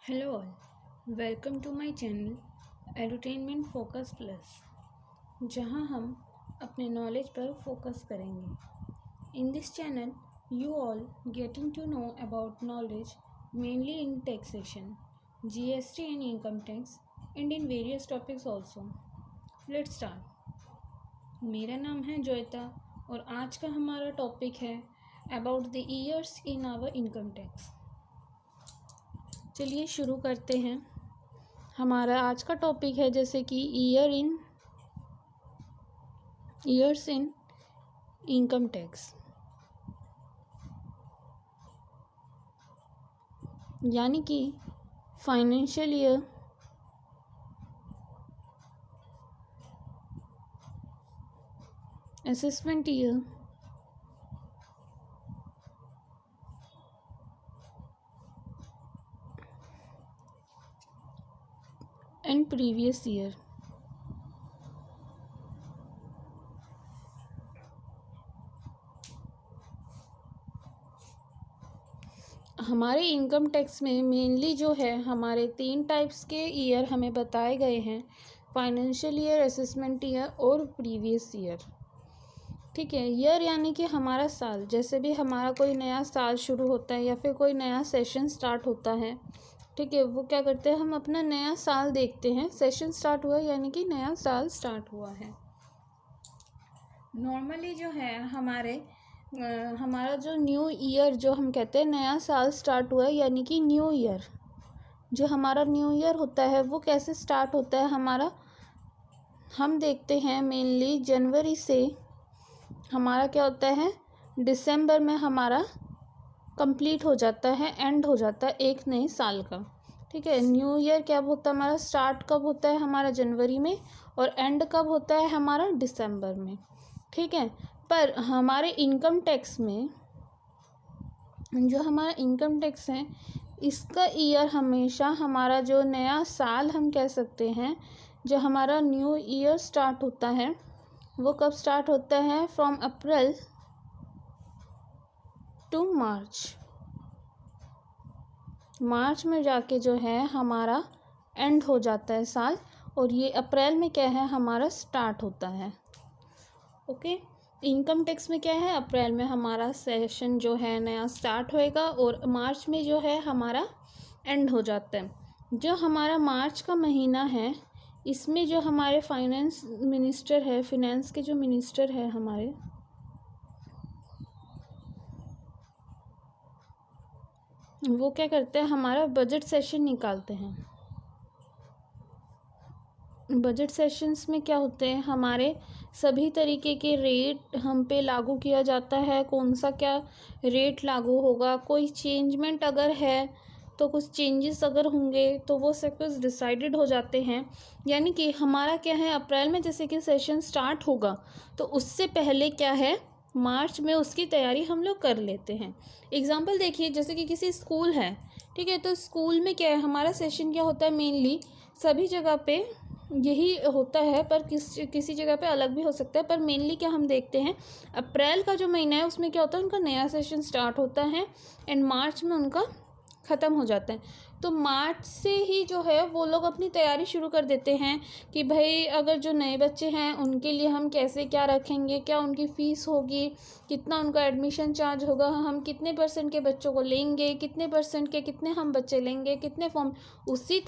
Hello all, welcome to my channel Edutainment Focus Plus, जहां हम अपने नॉलेज पर फोकस करेंगे। In this channel you all getting to know about knowledge mainly in taxation, GST and income tax and in various topics also. Let's start. मेरा नाम है जोयता और आज का हमारा टॉपिक है about the years in our income tax. चलिए शुरू करते हैं। हमारा आज का टॉपिक है जैसे कि ईयर्स इन इनकम टैक्स, यानी कि financial year, assessment year, and previous year. हमारे इनकम टैक्स में मेनली जो है हमारे 3 टाइप्स के ईयर हमें बताए गए हैं, फाइनेंशियल ईयर, असेसमेंट ईयर और प्रीवियस ईयर। ठीक है, ईयर यानी कि हमारा साल। जैसे भी हमारा कोई नया साल शुरू होता है या फिर कोई नया सेशन स्टार्ट होता है, ठीक है, वो क्या करते हैं, हम अपना नया साल देखते हैं। सेशन स्टार्ट हुआ यानी कि नया साल स्टार्ट हुआ है। नॉर्मली जो है हमारा जो न्यू ईयर जो हम कहते हैं नया साल स्टार्ट हुआ है, यानी कि न्यू ईयर। जो हमारा न्यू ईयर होता है वो कैसे स्टार्ट होता है हमारा, हम देखते हैं मेनली जनवरी से हमारा क्या होता है, दिसंबर में हमारा कंप्लीट हो जाता है, एंड हो जाता है एक नए साल का। ठीक है, न्यू ईयर क्या होता है हमारा, स्टार्ट कब होता है हमारा जनवरी में और एंड कब होता है हमारा दिसंबर में। ठीक है, पर हमारे इनकम टैक्स में जो हमारा इनकम टैक्स है, इसका ईयर हमेशा हमारा जो नया साल हम कह सकते हैं, जो हमारा न्यू ईयर स्टार्ट होता है वो कब स्टार्ट होता है, फ्रॉम अप्रैल टू मार्च में जाके जो है हमारा एंड हो जाता है साल, और ये अप्रैल में क्या है हमारा स्टार्ट होता है। ओके, इनकम टैक्स में क्या है, अप्रैल में हमारा सेशन जो है नया स्टार्ट होएगा और मार्च में जो है हमारा एंड हो जाता है। जो हमारा मार्च का महीना है, इसमें जो हमारे फाइनेंस मिनिस्टर है, फिनेंस के जो मिनिस्टर है हमारे, वो क्या करते हैं, हमारा बजट सेशन निकालते हैं। बजट सेशंस में क्या होते हैं, हमारे सभी तरीके के रेट हम पे लागू किया जाता है। कौन सा क्या रेट लागू होगा, कोई चेंजमेंट अगर है तो कुछ चेंजेस अगर होंगे तो वो सब कुछ डिसाइडेड हो जाते हैं। यानी कि हमारा क्या है, अप्रैल में जैसे कि सेशन स्टार्ट होगा तो उससे पहले क्या है, मार्च में उसकी तैयारी हम लोग कर लेते हैं। एग्जाम्पल देखिए, जैसे कि किसी स्कूल है, ठीक है, तो स्कूल में क्या है हमारा सेशन क्या होता है, मेनली सभी जगह पे यही होता है, पर किसी जगह पे अलग भी हो सकता है, पर मेनली क्या हम देखते हैं, अप्रैल का जो महीना है उसमें क्या होता है, उनका नया सेशन स्टार्ट होता है एंड मार्च में उनका ख़त्म हो जाता है। तो मार्च से ही जो है वो लोग अपनी तैयारी शुरू कर देते हैं कि भाई अगर जो नए बच्चे हैं उनके लिए हम कैसे क्या रखेंगे, क्या उनकी फ़ीस होगी, कितना उनका एडमिशन चार्ज होगा, हम कितने परसेंट के बच्चों को लेंगे, कितने परसेंट के कितने हम बच्चे लेंगे, कितने फॉर्म। उसी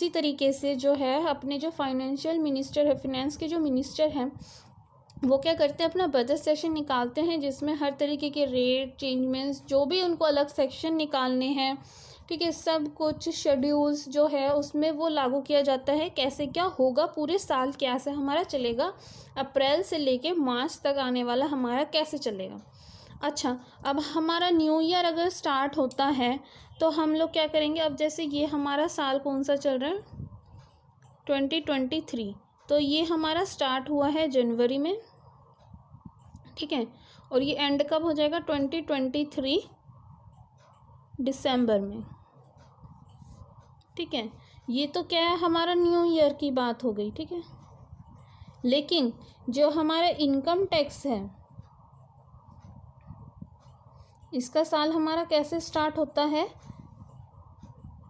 तरीके से जो है अपने जो फाइनेंशियल मिनिस्टर है, फिनेंस के जो मिनिस्टर हैं, वो क्या करते हैं, अपना बजट सेशन निकालते हैं जिसमें हर तरीके के रेट चेंजमेंट्स जो भी उनको अलग सेक्शन निकालने हैं, ठीक है, सब कुछ शेड्यूल्स जो है उसमें वो लागू किया जाता है। कैसे क्या होगा, पूरे साल कैसे हमारा चलेगा, अप्रैल से लेके मार्च तक आने वाला हमारा कैसे चलेगा। अच्छा, अब हमारा न्यू ईयर अगर स्टार्ट होता है तो हम लोग क्या करेंगे, अब जैसे ये हमारा साल कौन सा चल रहा है, 2023, तो ये हमारा स्टार्ट हुआ है जनवरी में, ठीक है, और ये एंड कब हो जाएगा, 2023 दिसंबर में। ठीक है, ये तो क्या है हमारा न्यू ईयर की बात हो गई। ठीक है, लेकिन जो हमारा इनकम टैक्स है, इसका साल हमारा कैसे स्टार्ट होता है,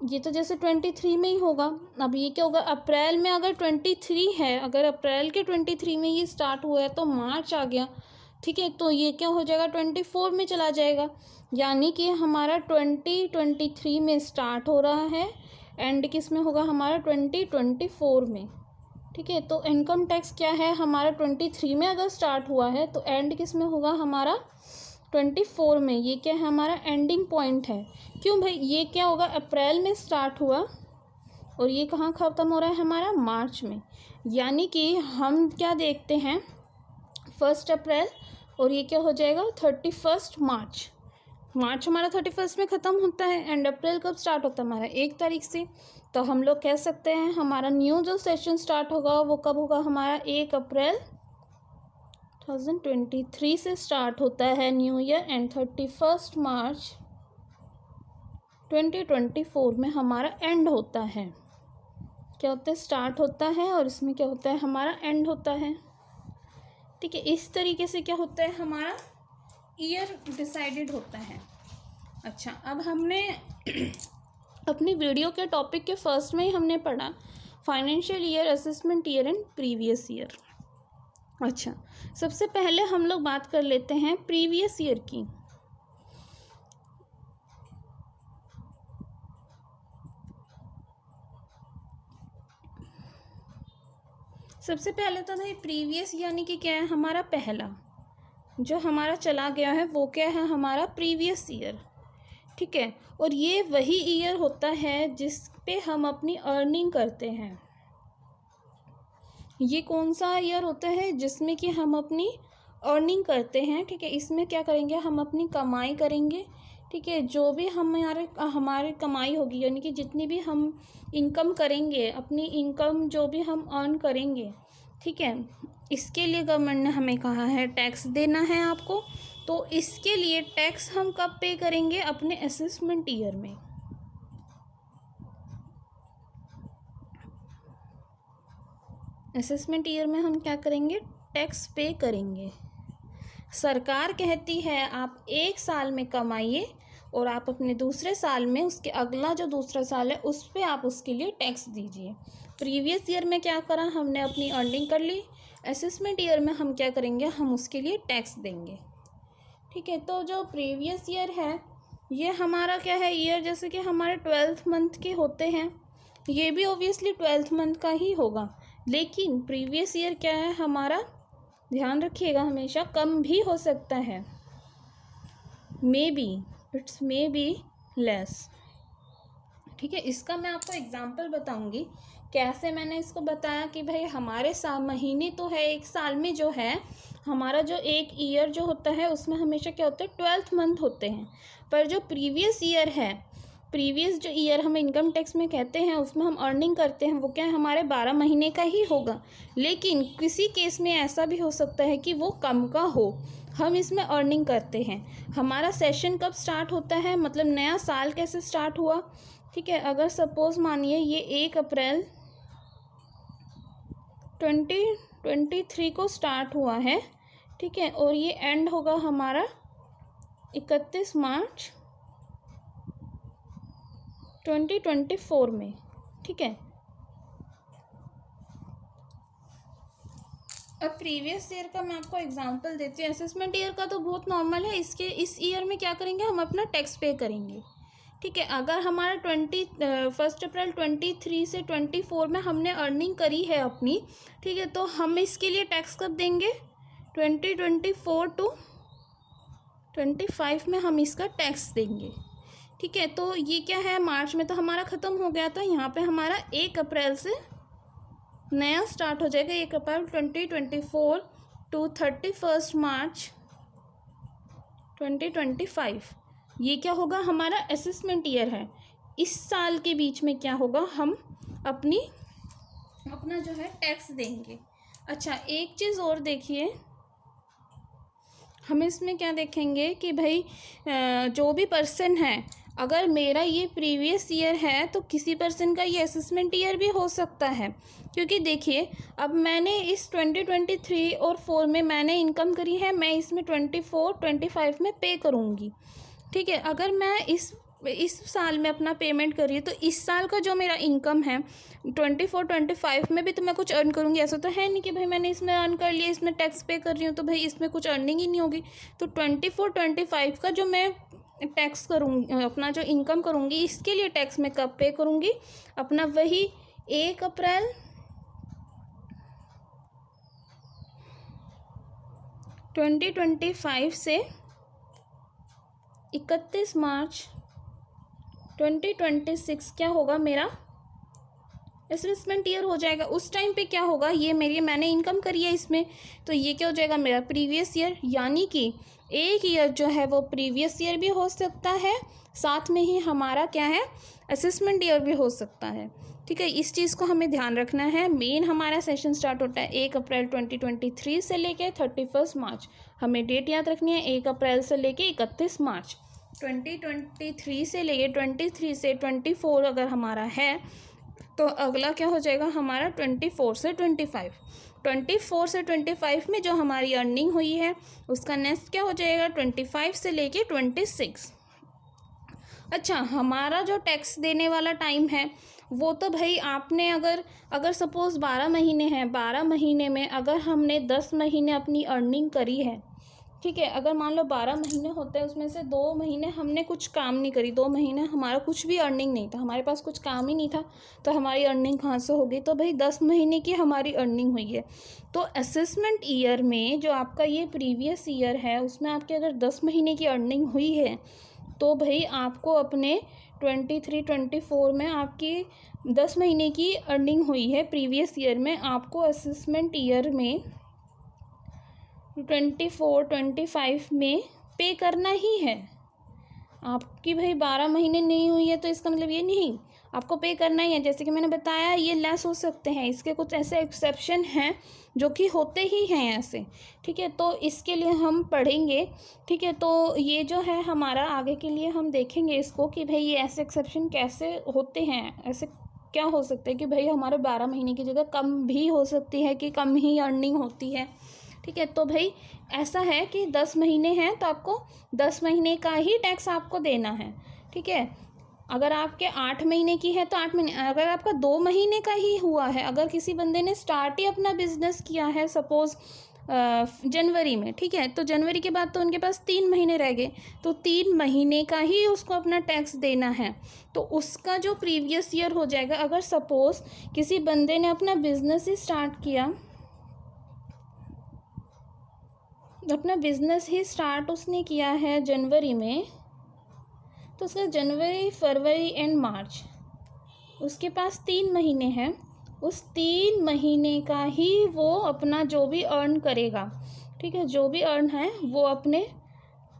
ये तो जैसे 23 में ही होगा। अब ये क्या होगा, अप्रैल में अगर 23 है, अगर अप्रैल के 23 में ये स्टार्ट हुआ है तो मार्च आ गया, ठीक है, तो ये क्या हो जाएगा 24 में चला जाएगा। यानी कि हमारा 2023 में स्टार्ट हो रहा है, एंड किस में होगा हमारा 2024 में। ठीक है, तो इनकम टैक्स क्या है हमारा 23 में अगर स्टार्ट हुआ है तो एंड किस में होगा हमारा 24 में। ये क्या है हमारा एंडिंग पॉइंट है। क्यों भाई, ये क्या होगा, अप्रैल में स्टार्ट हुआ और ये कहाँ ख़त्म हो रहा है हमारा मार्च में। यानी कि हम क्या देखते हैं 1 अप्रैल और ये क्या हो जाएगा 31 मार्च। मार्च हमारा 31 में ख़त्म होता है एंड अप्रैल कब स्टार्ट होता है हमारा 1 तारीख से। तो हम लोग कह सकते हैं हमारा न्यू जो सेशन स्टार्ट होगा वो कब होगा हमारा 1 अप्रैल 2023 से स्टार्ट होता है न्यू ईयर, एंड 31 मार्च 2024 में हमारा एंड होता है। क्या होता है, स्टार्ट होता है और इसमें क्या होता है हमारा एंड होता है। ठीक है, इस तरीके से क्या होता है हमारा ईयर डिसाइडेड होता है। अच्छा, अब हमने अपनी वीडियो के टॉपिक के फर्स्ट में ही हमने पढ़ा financial year, assessment year and previous year. अच्छा, सबसे पहले हम लोग बात कर लेते हैं प्रीवियस ईयर की। सबसे पहले तो भाई प्रीवियस यानी कि क्या है हमारा पहला जो हमारा चला गया है वो क्या है हमारा प्रीवियस ईयर। ठीक है, और ये वही ईयर होता है जिस पे हम अपनी अर्निंग करते हैं। ये कौन सा ईयर होता है जिसमें कि हम अपनी अर्निंग करते हैं। ठीक है, इसमें क्या करेंगे हम अपनी कमाई करेंगे। ठीक है, जो भी हमारे कमाई होगी यानी कि जितनी भी हम इनकम करेंगे, अपनी इनकम जो भी हम अर्न करेंगे, ठीक है, इसके लिए गवर्नमेंट ने हमें कहा है टैक्स देना है आपको। तो इसके लिए टैक्स हम कब पे करेंगे, अपने असेसमेंट ईयर में। असेसमेंट ईयर में हम क्या करेंगे, टैक्स पे करेंगे। सरकार कहती है आप 1 साल में कमाइए और आप अपने दूसरे साल में उसके अगला जो दूसरा साल है उस पर आप उसके लिए टैक्स दीजिए। प्रीवियस ईयर में क्या करा, हमने अपनी अर्निंग कर ली। असेसमेंट ईयर में हम क्या करेंगे, हम उसके लिए टैक्स देंगे। ठीक है, तो जो प्रीवियस ईयर है ये हमारा क्या है ईयर, जैसे कि हमारे 12th मंथ के होते हैं, ये भी ऑब्वियसली 12th मंथ का ही होगा। लेकिन प्रीवियस ईयर क्या है हमारा, ध्यान रखिएगा हमेशा, कम भी हो सकता है, may be, it's may be less. ठीक है, इसका मैं आपको एग्जांपल बताऊंगी कैसे मैंने इसको बताया कि भाई हमारे महीने तो है 1 साल में जो है हमारा जो एक ईयर जो होता है उसमें हमेशा क्या होता है 12th मंथ होते हैं। पर जो प्रीवियस ईयर है, प्रीवियस जो ईयर हम इनकम टैक्स में कहते हैं उसमें हम अर्निंग करते हैं वो क्या है हमारे 12 महीने का ही होगा। लेकिन किसी केस में ऐसा भी हो सकता है कि वो कम का हो, हम इसमें अर्निंग करते हैं। हमारा सेशन कब स्टार्ट होता है, मतलब नया साल कैसे स्टार्ट हुआ। ठीक है, अगर सपोज मानिए ये 1 अप्रैल 2023 को स्टार्ट हुआ है, ठीक है, और ये एंड होगा हमारा 31 मार्च 2024 में। ठीक है, अब प्रीवियस ईयर का मैं आपको एग्जांपल देती हूँ। असेसमेंट ईयर का तो बहुत नॉर्मल है, इस ईयर में क्या करेंगे हम अपना टैक्स पे करेंगे। ठीक है, अगर हमारा 1 अप्रैल 23 से 24 में हमने अर्निंग करी है अपनी, ठीक है, तो हम इसके लिए टैक्स कब देंगे 2024 टू 25 में हम इसका टैक्स देंगे। ठीक है, तो ये क्या है मार्च में तो हमारा ख़त्म हो गया था, यहाँ पे हमारा 1 अप्रैल से नया स्टार्ट हो जाएगा। 1 अप्रैल 2024 टू 31 मार्च 2025, ये क्या होगा हमारा असेसमेंट ईयर है। इस साल के बीच में क्या होगा, हम अपना जो है टैक्स देंगे। अच्छा, एक चीज़ और देखिए, हम इसमें क्या देखेंगे कि भाई जो भी पर्सन है, अगर मेरा ये प्रीवियस ईयर है तो किसी पर्सन का ये असेसमेंट ईयर भी हो सकता है। क्योंकि देखिए अब मैंने इस 2023 और 4 में मैंने इनकम करी है, मैं इसमें 24 25 में पे करूँगी। ठीक है, अगर मैं इस इस साल में अपना पेमेंट कर रही हूँ, तो इस साल का जो मेरा इनकम है 24-25 में भी तो मैं कुछ अर्न करूँगी। ऐसा तो है नहीं कि भाई मैंने इसमें अर्न कर लिया, इसमें टैक्स पे कर रही हूँ तो भाई इसमें कुछ अर्निंग ही नहीं होगी। तो 24-25 का जो मैं टैक्स करूँगी, अपना जो इनकम करूँगी, इसके लिए टैक्स मैं कब पे करूँगी? अपना वही 1 अप्रैल 2025 से 31 मार्च 2026 क्या होगा, मेरा असेसमेंट ईयर हो जाएगा। उस टाइम पे क्या होगा, ये मैंने इनकम करी है इसमें, तो ये क्या हो जाएगा, मेरा प्रीवियस ईयर। यानी कि एक ईयर जो है वो प्रीवियस ईयर भी हो सकता है, साथ में ही हमारा क्या है, असेसमेंट ईयर भी हो सकता है। ठीक है, इस चीज़ को हमें ध्यान रखना है। मेन हमारा सेशन स्टार्ट होता है 1 अप्रैल 2023 से लेके 31 मार्च। हमें डेट याद रखनी है, 1 अप्रैल से लेके 31 मार्च 2023 से लेके 23 से 24 अगर हमारा है, तो अगला क्या हो जाएगा हमारा 24 से 25। 24 से 25 में जो हमारी अर्निंग हुई है उसका नेक्स्ट क्या हो जाएगा 25 से लेके 26। अच्छा, हमारा जो टैक्स देने वाला टाइम है वो तो भाई आपने अगर सपोज़ 12 महीने हैं, 12 महीने में अगर हमने 10 महीने अपनी अर्निंग करी है, ठीक है, अगर मान लो 12 महीने होते हैं, उसमें से 2 महीने हमने कुछ काम नहीं करी, 2 महीने हमारा कुछ भी अर्निंग नहीं था, हमारे पास कुछ काम ही नहीं था, तो हमारी अर्निंग कहाँ से होगी? तो भाई 10 महीने की हमारी अर्निंग हुई है। तो असेसमेंट ईयर में जो आपका ये प्रीवियस ईयर है उसमें आपके अगर 10 महीने की अर्निंग हुई है तो भाई आपको अपने 23-24 में आपकी 10 महीने की अर्निंग हुई है प्रीवियस ईयर में, आपको असेसमेंट ईयर में 24-25 में पे करना ही है। आपकी भाई 12 महीने नहीं हुई है तो इसका मतलब ये नहीं, आपको पे करना ही है। जैसे कि मैंने बताया ये लेस हो सकते हैं, इसके कुछ ऐसे एक्सेप्शन हैं जो कि होते ही हैं ऐसे। ठीक है, तो इसके लिए हम पढ़ेंगे। ठीक है, तो ये जो है हमारा आगे के लिए हम देखेंगे इसको कि भाई ये ऐसे एक्सेप्शन कैसे होते हैं, ऐसे क्या हो सकता है कि भाई हमारे 12 महीने की जगह कम भी हो सकती है कि कम ही अर्निंग होती है। ठीक है, तो भाई ऐसा है कि 10 महीने हैं तो आपको 10 महीने का ही टैक्स आपको देना है। ठीक है, अगर आपके 8 महीने की है तो 8 महीने, अगर आपका 2 महीने का ही हुआ है, अगर किसी बंदे ने स्टार्ट ही अपना बिजनेस किया है सपोज़ जनवरी में, ठीक है, तो जनवरी के बाद तो उनके पास 3 महीने रह गए, तो 3 महीने का ही उसको अपना टैक्स देना है। तो उसका जो प्रीवियस ईयर हो जाएगा, अगर सपोज़ किसी बंदे ने अपना बिजनेस ही स्टार्ट किया, अपना बिजनेस ही स्टार्ट उसने किया है जनवरी में, तो उसका जनवरी, फरवरी एंड मार्च, उसके पास 3 महीने हैं, उस 3 महीने का ही वो अपना जो भी अर्न करेगा, ठीक है, जो भी अर्न है वो अपने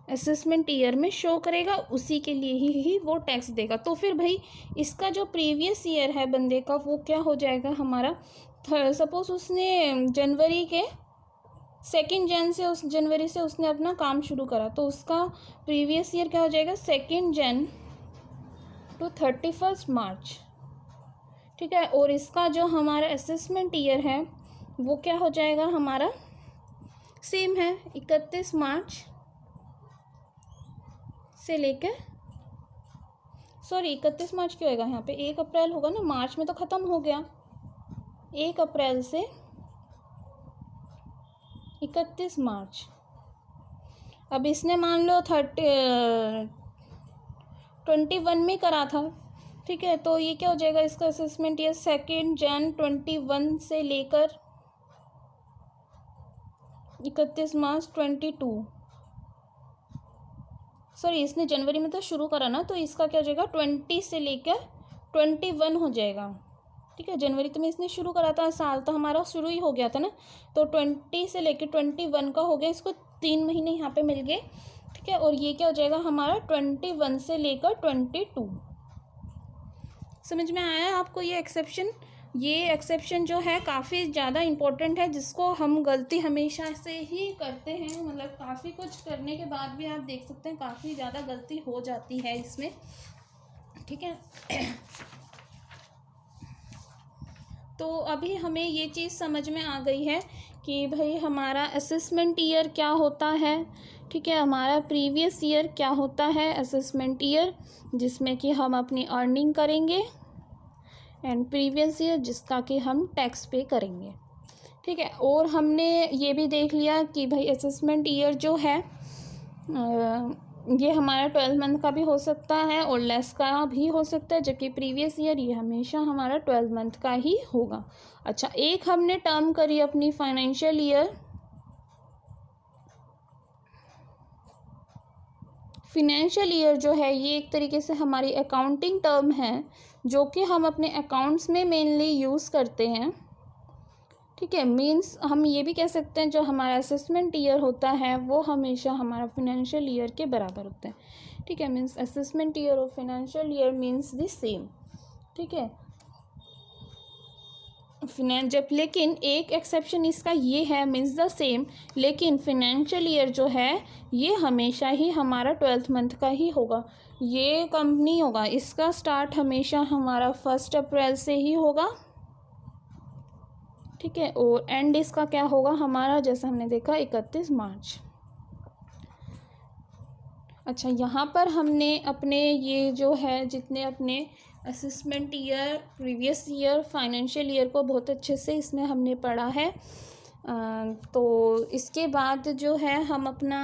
असेसमेंट ईयर में शो करेगा, उसी के लिए ही वो टैक्स देगा। तो फिर भाई इसका जो प्रीवियस ईयर है बंदे का वो क्या हो जाएगा हमारा, सपोज़ उसने जनवरी के 2 जनवरी से उसने अपना काम शुरू करा, तो उसका प्रीवियस ईयर क्या हो जाएगा 2 जन टू 31 मार्च। ठीक है, और इसका जो हमारा असेसमेंट ईयर है वो क्या हो जाएगा हमारा, सेम है 31 मार्च से लेकर, सॉरी 31 मार्च क्यों होगा यहाँ पे, 1 अप्रैल होगा ना, मार्च में तो ख़त्म हो गया, 1 अप्रैल से 31 मार्च। अब इसने मान लो 21 में करा था, ठीक है, तो ये क्या हो जाएगा इसका असेसमेंट ईयर 2 जन 21 से लेकर 31 मार्च 22, सॉरी इसने जनवरी में तो शुरू करा ना, तो इसका क्या हो जाएगा 20 से लेकर 21 हो जाएगा। ठीक है, जनवरी तो में इसने शुरू करा था, साल तो हमारा शुरू ही हो गया था ना, तो 20 से लेकर 21 का हो गया, इसको 3 महीने यहाँ पे मिल गए। ठीक है, और ये क्या हो जाएगा हमारा 21 से लेकर 22। समझ में आया आपको ये एक्सेप्शन? ये एक्सेप्शन जो है काफ़ी ज़्यादा इम्पोर्टेंट है, जिसको हम गलती हमेशा से ही करते हैं, मतलब काफ़ी कुछ करने के बाद भी आप देख सकते हैं काफ़ी ज़्यादा गलती हो जाती है इसमें। ठीक है, तो अभी हमें ये चीज़ समझ में आ गई है कि भाई हमारा असेसमेंट ईयर क्या होता है। ठीक है, हमारा प्रीवियस ईयर क्या होता है, असेसमेंट ईयर, जिसमें कि हम अपनी अर्निंग करेंगे, एंड प्रीवियस ईयर जिसका कि हम टैक्स पे करेंगे। ठीक है, और हमने ये भी देख लिया कि भाई असेसमेंट ईयर जो है ये हमारा 12 मंथ का भी हो सकता है और लेस का भी हो सकता है, जबकि प्रीवियस ईयर ये हमेशा हमारा 12 मंथ का ही होगा। अच्छा, एक हमने टर्म करी अपनी फाइनेंशियल ईयर। फिनेंशियल ईयर जो है ये एक तरीके से हमारी अकाउंटिंग टर्म है जो कि हम अपने अकाउंट्स में मेनली यूज़ करते हैं। ठीक है, मीन्स हम ये भी कह सकते हैं जो हमारा असेसमेंट ईयर होता है वो हमेशा हमारा फिनेंशियल ईयर के बराबर होता है। ठीक है, मीन्स असेसमेंट ईयर और financial year means the same. ठीक है, जब लेकिन एक एक्सेप्शन इसका ये है, मीन्स द सेम, लेकिन फिनेंशियल ईयर जो है ये हमेशा ही हमारा 12th मंथ का ही होगा। ये कम नहीं होगा, इसका स्टार्ट हमेशा हमारा 1 अप्रैल से ही होगा। ठीक है, और एंड इसका क्या होगा हमारा, जैसा हमने देखा 31 मार्च। अच्छा, यहाँ पर हमने अपने ये जो है जितने अपने assessment year, previous year, financial year को बहुत अच्छे से इसमें हमने पढ़ा है। तो इसके बाद जो है हम अपना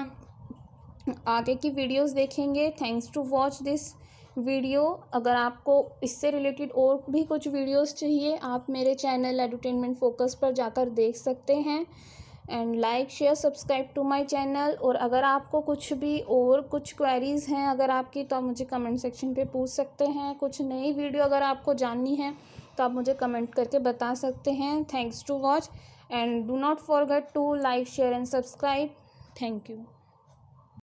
आगे की वीडियोस देखेंगे। Thanks to watch this video. अगर आपको इससे रिलेटेड और भी कुछ वीडियोस चाहिए आप मेरे चैनल एडुटेनमेंट फोकस पर जाकर देख सकते हैं। And like share subscribe to my channel. और अगर आपको कुछ भी और कुछ क्वेरीज़ हैं अगर आपकी, तो आप मुझे कमेंट सेक्शन पे पूछ सकते हैं। कुछ नई वीडियो अगर आपको जाननी है तो आप मुझे कमेंट करके बता सकते हैं। Thanks to watch and do not forget to like share and subscribe. Thank you.